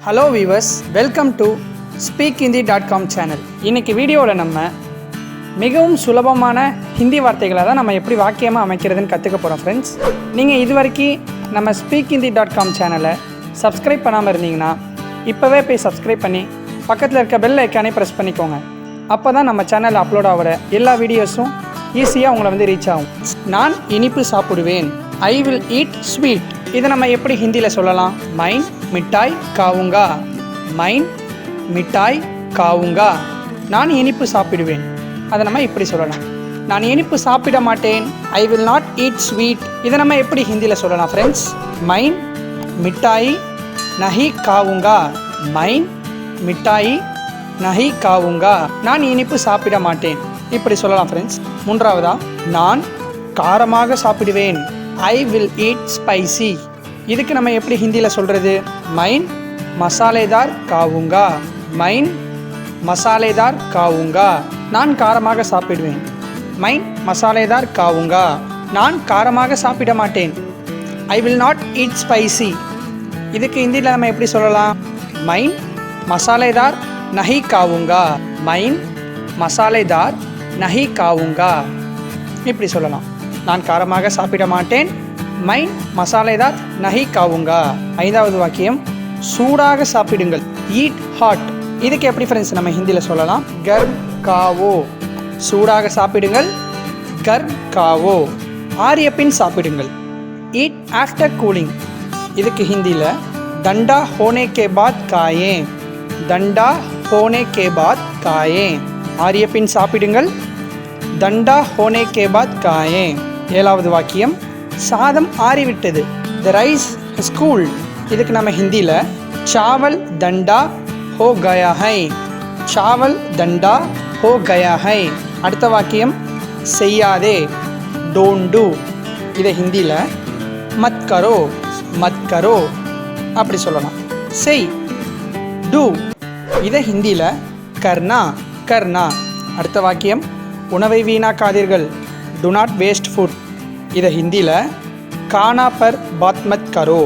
Hello viewers, welcome to speakhindi.com channel. இன்றைக்கி வீடியோவில் நம்ம மிகவும் சுலபமான ஹிந்தி வார்த்தைகளை தான் நம்ம எப்படி வாக்கியமாக அமைக்கிறதுன்னு கற்றுக்க போகிறோம் ஃப்ரெண்ட்ஸ். நீங்கள் இது வரைக்கும் நம்ம speakhindi.com சேனலை சப்ஸ்கிரைப் பண்ணாமல் இருந்தீங்கன்னா இப்போவே போய் சப்ஸ்கிரைப் பண்ணி பக்கத்தில் இருக்க பெல் ஐக்கானே ப்ரெஸ் பண்ணிக்கோங்க. அப்போ தான் நம்ம சேனலில் அப்லோட் ஆகிற எல்லா வீடியோஸும் ஈஸியாக உங்களை ரீச் ஆகும். நான் இனிப்பு சாப்பிடுவேன், ஐ வில் ஈட் ஸ்வீட். இதை நம்ம எப்படி ஹிந்தியில் சொல்லலாம்? மைன் மிட்டாய் காவுங்கா, மைன் மிட்டாய் காவுங்கா. நான் இனிப்பு சாப்பிடுவேன், அதை நம்ம இப்படி சொல்லலாம். நான் இனிப்பு சாப்பிட மாட்டேன், I will not eat sweet. இதை நம்ம எப்படி ஹிந்தியில் சொல்லலாம் ஃப்ரெண்ட்ஸ்? மைன் மிட்டாய் நஹி காவுங்கா, மைன் மிட்டாய் நஹி காவுங்கா. நான் இனிப்பு சாப்பிட மாட்டேன், இப்படி சொல்லலாம் ஃப்ரெண்ட்ஸ். மூன்றாவதா, நான் காரமாக சாப்பிடுவேன், ஐ வில் ஈட் ஸ்பைசி. இதுக்கு நம்ம எப்படி ஹிந்தியில் சொல்கிறது? மைன் மசாலேதார் காவுங்கா, மைன் மசாலேதார் காவுங்கா. நான் காரமாக சாப்பிடுவேன், மைன் மசாலேதார் காவுங்கா. நான் காரமாக சாப்பிட மாட்டேன், I will not eat spicy. இதுக்கு ஹிந்தியில் நம்ம எப்படி சொல்லலாம்? மைன் மசாலேதார் நஹி காவுங்கா, மைன் மசாலேதார் நஹி காவுங்கா. இப்படி சொல்லலாம். நான் காரமாக சாப்பிட மாட்டேன், மைன் மசாலேதார் நஹி காவுங்கா. ஐந்தாவது வாக்கியம், சூடாக சாப்பிடுங்கள், ஈட் ஹாட். இதுக்கு எப்படி ஃப்ரெண்ட்ஸ் நம்ம ஹிந்தியில் சொல்லலாம்? கர்ம் காவோ. சூடாக சாப்பிடுங்கள், கர்ம் காவோ. ஆரிய பின் சாப்பிடுங்கள், ஈட் ஆஃப்டர் கூலிங். இதுக்கு ஹிந்தியில் தண்டா ஹோனே கே பாத் காயே, தண்டா ஹோனே கே பாத் காயே. ஆரிய பின் சாப்பிடுங்கள், தண்டா ஹோனே கே பாத் காயே. ஏழாவது வாக்கியம், சாதம் ஆறிவிட்டது, த ரைஸ் இஸ் கூல். இதுக்கு நம்ம ஹிந்தியில் சாவல் தண்டா ஹோ கயா ஹை, சாவல் தண்டா ஹோ கயா ஹை. அடுத்த வாக்கியம், செய்யாதே, டோன்ட் டூ. இதை ஹிந்தியில் மத் கரோ, மத் கரோ அப்படி சொல்லலாம். செய், டூ. இதை ஹிந்தியில் கர்னா, கர்னா. அடுத்த வாக்கியம், உணவை வீணாக்காதீர்கள், டு நாட் வேஸ்ட் ஃபுட். இதை ஹிந்தியில் கானா பர் பாத் மத் கரோ,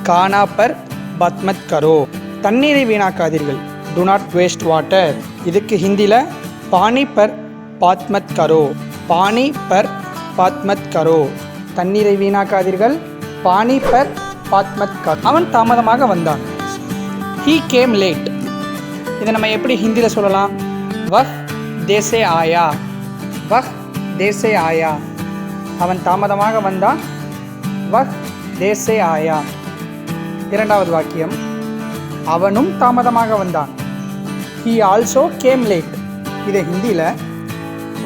கானா பர் பாத் மத் கரோ. தண்ணீரை வீணாக்காதீர்கள், டு நாட் வேஸ்ட் வாட்டர். இதுக்கு ஹிந்தியில் பானி பர் பாத் மத் கரோ, பானி பர் பாத் மத் கரோ. தண்ணீரை வீணாக்காதீர்கள், பானி பர் பாத் மத் கரோ. அவன் தாமதமாக வந்தான், ஹீ கேம் லேட். இதை நம்ம எப்படி ஹிந்தியில் சொல்லலாம்? வஹ் தேசே ஆயா, வஹ் தேசே ஆயா. அவன் தாமதமாக வந்தான், வஹ் தேசே ஆயா. இரண்டாவது வாக்கியம், அவனும் தாமதமாக வந்தான், ஹீ ஆல்சோ கேம் லேட். இதை ஹிந்தியில்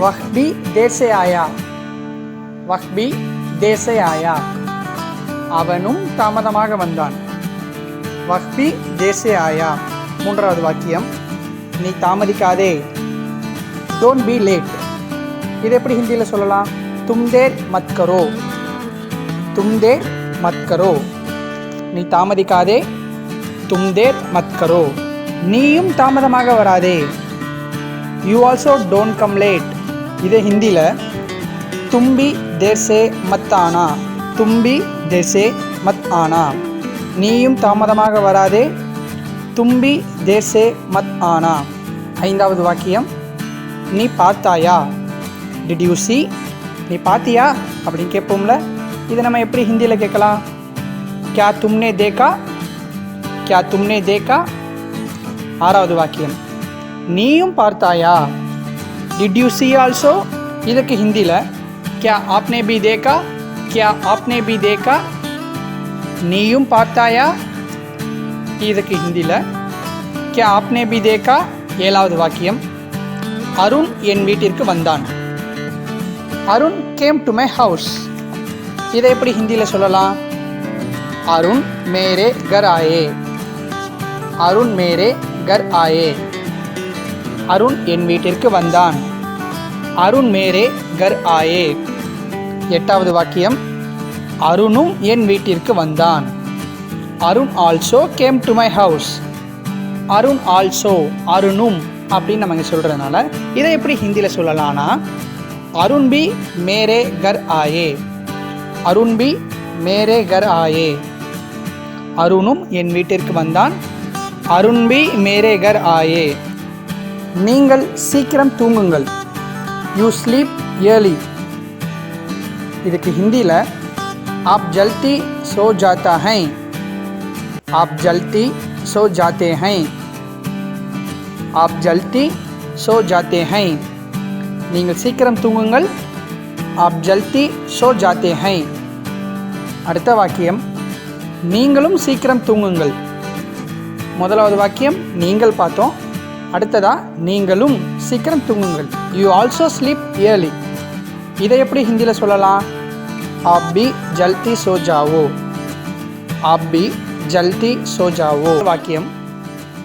வஹ் பி தேசே ஆயா, வஹ் பி தேசே ஆயா. அவனும் தாமதமாக வந்தான், வஹ் பி தேசே ஆயா. மூன்றாவது வாக்கியம், நீ தாமதிக்காதே, டோன்ட் பி லேட். இது எப்படி ஹிந்தியில் சொல்லலாம்? தும் தேர் மத் கரோ, தும் தேர் மத் கரோ. நீ தாமதிக்காதே, தும் தேர் மத் கரோ. நீயும் தாமதமாக வராதே, you also don't come late. இதை ஹிந்தியில் தும்பி தேசே மத் ஆனா, தும்பி தேசே மத் ஆனா. நீயும் தாமதமாக வராதே, தும்பி தேசே மத் ஆனா. ஐந்தாவது வாக்கியம், நீ பார்த்தாயா, டிட் யூ சி. நீ பார்த்தியா அப்படின்னு கேட்போம்ல, இதை நம்ம எப்படி ஹிந்தியில் கேட்கலாம்? கியா தும்னே தேக்கா, கியா தும்னே தேக்கா. ஆறாவது வாக்கியம், நீயும் பார்த்தாயா, டிட் யூ சி ஆல்சோ. இதுக்கு ஹிந்தியில் கியா ஆப்னே பி தேக்கா, கியா ஆப்னே பி தேக்கா. நீயும் பார்த்தாயா. இதுக்கு ஹிந்தியில் கியா ஆப்னே பி தேக்கா. ஏழாவது வாக்கியம், அருண் என் வீட்டிற்கு வந்தான், Arun game to my house. இதை எப்படி ஹிந்தியில் சொல்லலாம்? அருண் மேரே கர் ஆயே, அருண் மேரே கர் ஆயே. அருண் என் வீட்டிற்கு வந்தான், அருண் மேரே கர் ஆயே. எட்டாவது வாக்கியம், அருணும் என் வீட்டிற்கு வந்தான், Arun also came to my house. Arun also, அருணும் அப்படின்னு நம்ம இங்கே சொல்கிறதுனால இதை எப்படி ஹிந்தியில் சொல்லலாம்னா, அருண் பி மேரே கர் ஆயே, அருண் பி மேரே கர் ஆயே. அருணும் என் வீட்டிற்கு வந்தான், अरुण भी मेरे घर आए. நீங்கள் சீக்கிரம் தூங்குங்கள். You sleep early. இதுக்கு ஹிந்தியில் आप जल्दी सो जाता है. आप जल्दी सो जाते हैं. आप जल्दी सो जाते हैं. நீங்கள் சீக்கிரம் தூங்குங்கள். आप जल्दी सो जाते हैं. அடுத்த வாக்கியம் நீங்களும் சீக்கிரம் தூங்குங்கள். முதலாவது வாக்கியம் நீங்கள் பார்த்தோம். அடுத்ததா நீங்களும் சீக்கிரம் தூங்குங்கள். You also sleep early. இதை எப்படி ஹிந்தியில் சொல்லலாம்? आप भी जल्दी सो जाओ. आप भी जल्दी सो जाओ. வாக்கியம்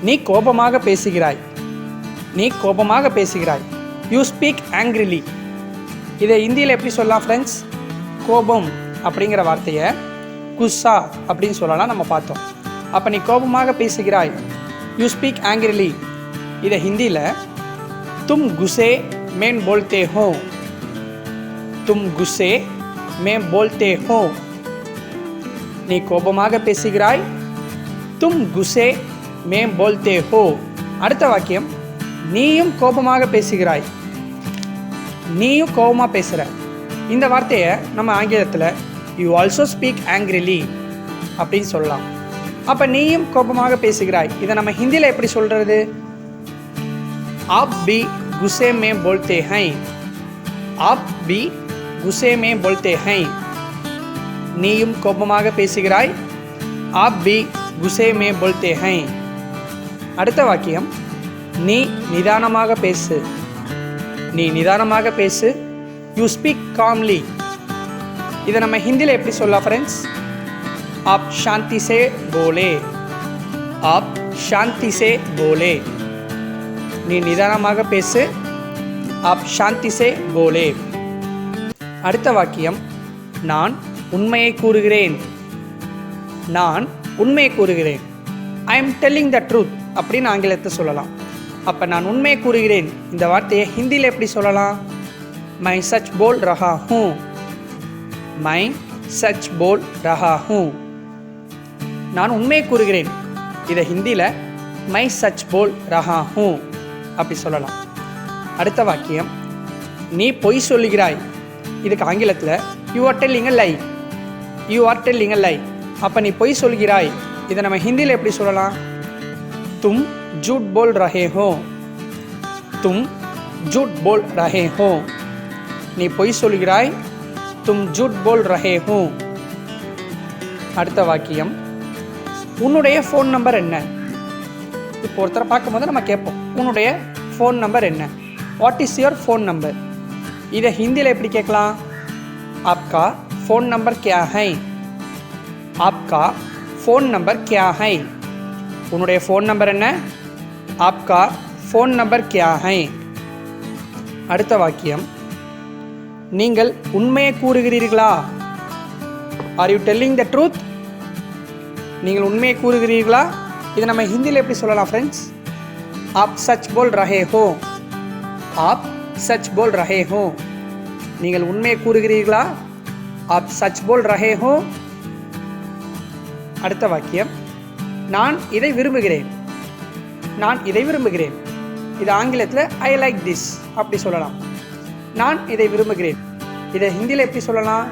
நீ கோபமாக பேசுகிறாய். நீ கோபமாக பேசுகிறாய். You speak angrily. இதை ஹிந்தியில் எப்படி சொல்லலாம் ஃப்ரெண்ட்ஸ்? கோபம் அப்படிங்கிற வார்த்தையை குஸ்ஸா அப்படின்னு சொல்லலாம், நம்ம பார்த்தோம். அப்போ நீ கோபமாக பேசுகிறாய். You speak angrily. இதை ஹிந்தியில் தும் குஸ்ஸே மேன் போல்தே ஹோ. தும் குஸ்ஸே மேன் போல்தே ஹோ. நீ கோபமாக பேசுகிறாய். தும் குஸ்ஸே மேன் போல்தே ஹோ. அடுத்த வாக்கியம் நீயும் கோபமாக பேசுகிறாய். நீயும் கோபமாக பேசுகிற. இந்த வார்த்தையை நம்ம ஆங்கிலத்தில் யூ ஆல்சோ ஸ்பீக் ஆங்க்ரிலி அப்படின்னு சொல்லலாம். அப்போ நீயும் கோபமாக பேசுகிறாய். இதை நம்ம ஹிந்தியில் எப்படி சொல்கிறது? आप भी गुस्से में बोलते हैं. आप भी गुस्से में बोलते हैं. நீயும் கோபமாக பேசுகிறாய். आप भी गुस्से में बोलते हैं. அடுத்த வாக்கியம் நீ நிதானமாக பேசு. நீ நிதானமாக பேசு. You speak calmly. இதை நம்ம ஹிந்தியில் எப்படி சொல்லலாம் ஃப்ரெண்ட்ஸ்? आप शांति से बोले. आप शांति से बोले. நீ நிதானமாக பேசு. आप शांति से बोले. அடுத்த வாக்கியம் நான் உண்மையை கூறுகிறேன். நான் உண்மையை கூறுகிறேன். I am telling the truth அப்படின்னு ஆங்கிலத்தை சொல்லலாம். அப்போ நான் உண்மையை கூறுகிறேன் இந்த வார்த்தையை ஹிந்தியில் எப்படி சொல்லலாம்? மை சச் போல் ரஹா ஹூ. மை சச் போல் ரஹா ஹூ. நான் உண்மையை கூறுகிறேன். இதை ஹிந்தியில் மை சச் போல் ரஹா ஹூ அப்படி சொல்லலாம். அடுத்த வாக்கியம் நீ பொய் சொல்லுகிறாய். இதுக்கு ஆங்கிலத்தில் you are telling a lie. You are telling a lie. அப்போ நீ பொய் சொல்கிறாய். இதை நம்ம ஹிந்தியில் எப்படி சொல்லலாம்? தும் झूठ बोल रहे हो. तुम झूठ बोल रहे हो. நீ பொய் சொல்கிறாய். तुम झूठ बोल रहे हो. அடுத்த வாக்கியம் உன்னுடைய ஃபோன் நம்பர் என்ன? இப்போ ஒருத்தரை பார்க்கும்போது நம்ம கேட்போம் உன்னுடைய ஃபோன் நம்பர் என்ன? What is your phone number? இதை ஹிந்தியில் எப்படி கேட்கலாம்? आपका फ़ोन नंबर क्या है? आपका फ़ोन नंबर क्या है? உன்னுடைய ஃபோன் நம்பர் என்ன? आपका फ़ोन नंबर क्या है? அடுத்த வாக்கியம் நீங்கள் உண்மையை கூறுகிறீர்களா? Are you telling the truth? நீங்கள் உண்மையை கூறுகிறீர்களா? இதை நம்ம ஹிந்தியில் எப்படி சொல்லலாம் ஃப்ரெண்ட்ஸ்? आप सच बोल रहे हो. आप सच बोल रहे हो. நீங்கள் உண்மையை கூறுகிறீர்களா? आप सच बोल रहे हो. அடுத்த வாக்கியம் நான் இதை விரும்புகிறேன். நான் இதை விரும்புகிறேன். இது ஆங்கிலத்தில் ஐ லைக் திஸ் அப்படி சொல்லலாம். நான் இதை விரும்புகிறேன். இதை ஹிந்தியில் எப்படி சொல்லலாம்?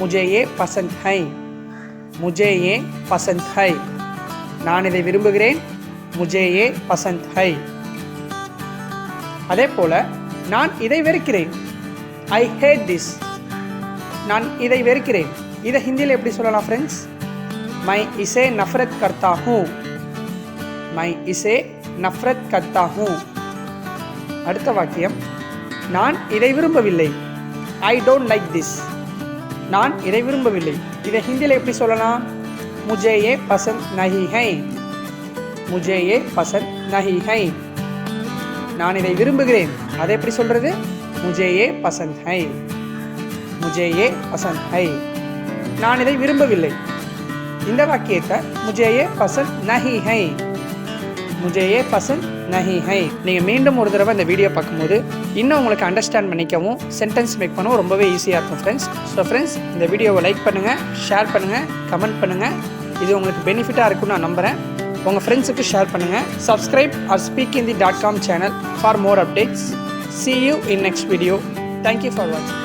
मुझे ये पसंद है. मुझे ये पसंद है. நான் இதை விரும்புகிறேன். मुझे ये पसंद है. அதே போல் நான் இதை வெறுக்கிறேன். ஐ ஹேட் திஸ். நான் இதை வெறுக்கிறேன். இதை ஹிந்தியில் எப்படி சொல்லலாம் ஃப்ரெண்ட்ஸ்? मैं इसे नफरत करता हूँ. मैं इसे नफरत करता हूँ. அடுத்த வாக்கியம் நான் இதை விரும்பவில்லை. I don't like this. நான் இதை விரும்பவில்லை. இதை ஹிந்தியில் எப்படி சொல்லலாம்? मुझे ये पसंद नहीं है. मुझे ये पसंद नहीं है. நான் இதை விரும்புகிறேன். அதை எப்படி சொல்கிறது? मुझे ये पसंद है. मुझे ये पसंद है. நான் இதை விரும்பவில்லை. இந்த வாக்கியத்தை मुझे ये पसंद नहीं है. मुझे ये पसंद नहीं है. நீங்கள் மீண்டும் ஒரு தடவை இந்த வீடியோ பார்க்கும்போது இன்னும் உங்களுக்கு அண்டர்ஸ்டாண்ட் பண்ணிக்கவும் சென்டென்ஸ் மேக் பண்ணவும் ரொம்பவே ஈஸியாக இருக்கும் ஃப்ரெண்ட்ஸ். ஸோ ஃப்ரெண்ட்ஸ் இந்த வீடியோவை லைக் பண்ணுங்கள், ஷேர் பண்ணுங்கள், கமெண்ட் பண்ணுங்கள். இது உங்களுக்கு பெனிஃபிட்டாக இருக்கும்னு நான் நம்புகிறேன். உங்கள் ஃப்ரெண்ட்ஸுக்கு ஷேர் பண்ணுங்கள். சப்ஸ்கிரைப் ஆர் speakinthி.com channel for more updates. See you in next video. Thank you for watching.